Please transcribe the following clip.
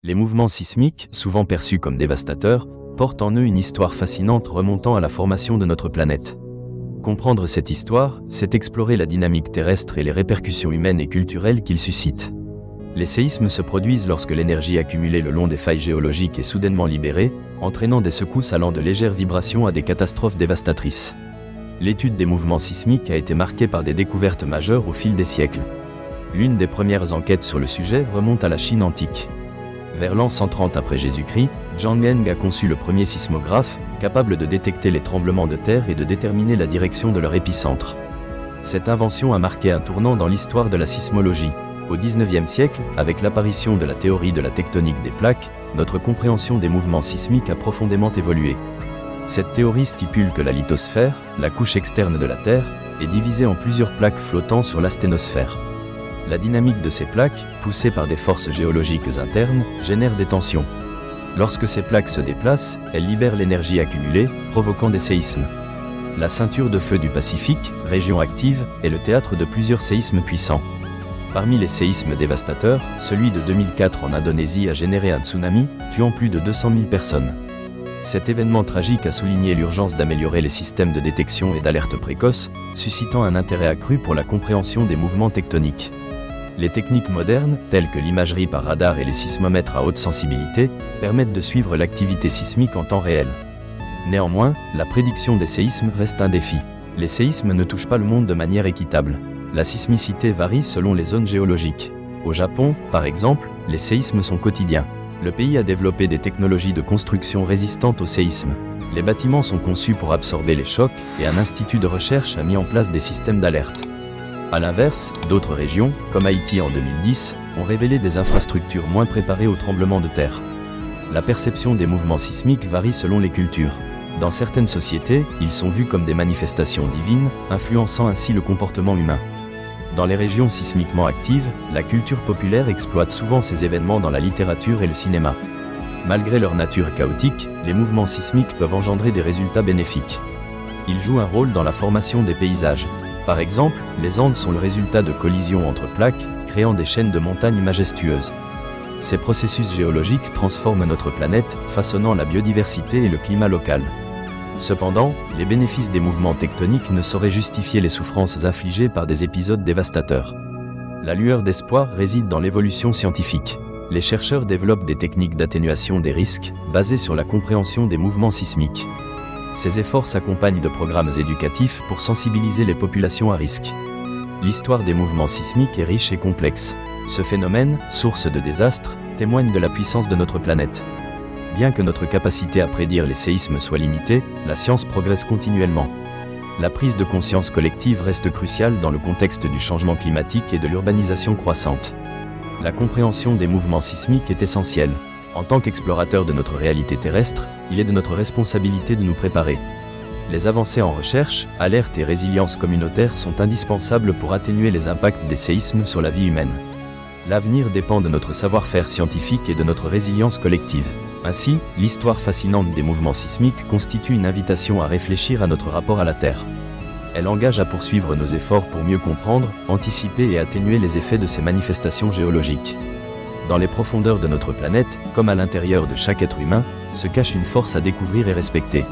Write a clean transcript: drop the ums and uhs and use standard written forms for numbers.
Les mouvements sismiques, souvent perçus comme dévastateurs, portent en eux une histoire fascinante remontant à la formation de notre planète. Comprendre cette histoire, c'est explorer la dynamique terrestre et les répercussions humaines et culturelles qu'ils suscitent. Les séismes se produisent lorsque l'énergie accumulée le long des failles géologiques est soudainement libérée, entraînant des secousses allant de légères vibrations à des catastrophes dévastatrices. L'étude des mouvements sismiques a été marquée par des découvertes majeures au fil des siècles. L'une des premières enquêtes sur le sujet remonte à la Chine antique. Vers l'an 130 après Jésus-Christ, Zhang Heng a conçu le premier sismographe, capable de détecter les tremblements de terre et de déterminer la direction de leur épicentre. Cette invention a marqué un tournant dans l'histoire de la sismologie. Au XIXe siècle, avec l'apparition de la théorie de la tectonique des plaques, notre compréhension des mouvements sismiques a profondément évolué. Cette théorie stipule que la lithosphère, la couche externe de la Terre, est divisée en plusieurs plaques flottant sur la sténosphère. La dynamique de ces plaques, poussée par des forces géologiques internes, génère des tensions. Lorsque ces plaques se déplacent, elles libèrent l'énergie accumulée, provoquant des séismes. La ceinture de feu du Pacifique, région active, est le théâtre de plusieurs séismes puissants. Parmi les séismes dévastateurs, celui de 2004 en Indonésie a généré un tsunami, tuant plus de 200 000 personnes. Cet événement tragique a souligné l'urgence d'améliorer les systèmes de détection et d'alerte précoce, suscitant un intérêt accru pour la compréhension des mouvements tectoniques. Les techniques modernes, telles que l'imagerie par radar et les sismomètres à haute sensibilité, permettent de suivre l'activité sismique en temps réel. Néanmoins, la prédiction des séismes reste un défi. Les séismes ne touchent pas le monde de manière équitable. La sismicité varie selon les zones géologiques. Au Japon, par exemple, les séismes sont quotidiens. Le pays a développé des technologies de construction résistantes aux séismes. Les bâtiments sont conçus pour absorber les chocs et un institut de recherche a mis en place des systèmes d'alerte. A l'inverse, d'autres régions, comme Haïti en 2010, ont révélé des infrastructures moins préparées aux tremblements de terre. La perception des mouvements sismiques varie selon les cultures. Dans certaines sociétés, ils sont vus comme des manifestations divines, influençant ainsi le comportement humain. Dans les régions sismiquement actives, la culture populaire exploite souvent ces événements dans la littérature et le cinéma. Malgré leur nature chaotique, les mouvements sismiques peuvent engendrer des résultats bénéfiques. Ils jouent un rôle dans la formation des paysages. Par exemple, les Andes sont le résultat de collisions entre plaques, créant des chaînes de montagnes majestueuses. Ces processus géologiques transforment notre planète, façonnant la biodiversité et le climat local. Cependant, les bénéfices des mouvements tectoniques ne sauraient justifier les souffrances infligées par des épisodes dévastateurs. La lueur d'espoir réside dans l'évolution scientifique. Les chercheurs développent des techniques d'atténuation des risques, basées sur la compréhension des mouvements sismiques. Ces efforts s'accompagnent de programmes éducatifs pour sensibiliser les populations à risque. L'histoire des mouvements sismiques est riche et complexe. Ce phénomène, source de désastres, témoigne de la puissance de notre planète. Bien que notre capacité à prédire les séismes soit limitée, la science progresse continuellement. La prise de conscience collective reste cruciale dans le contexte du changement climatique et de l'urbanisation croissante. La compréhension des mouvements sismiques est essentielle. En tant qu'explorateurs de notre réalité terrestre, il est de notre responsabilité de nous préparer. Les avancées en recherche, alerte et résilience communautaire sont indispensables pour atténuer les impacts des séismes sur la vie humaine. L'avenir dépend de notre savoir-faire scientifique et de notre résilience collective. Ainsi, l'histoire fascinante des mouvements sismiques constitue une invitation à réfléchir à notre rapport à la Terre. Elle engage à poursuivre nos efforts pour mieux comprendre, anticiper et atténuer les effets de ces manifestations géologiques. Dans les profondeurs de notre planète, comme à l'intérieur de chaque être humain, se cache une force à découvrir et respecter.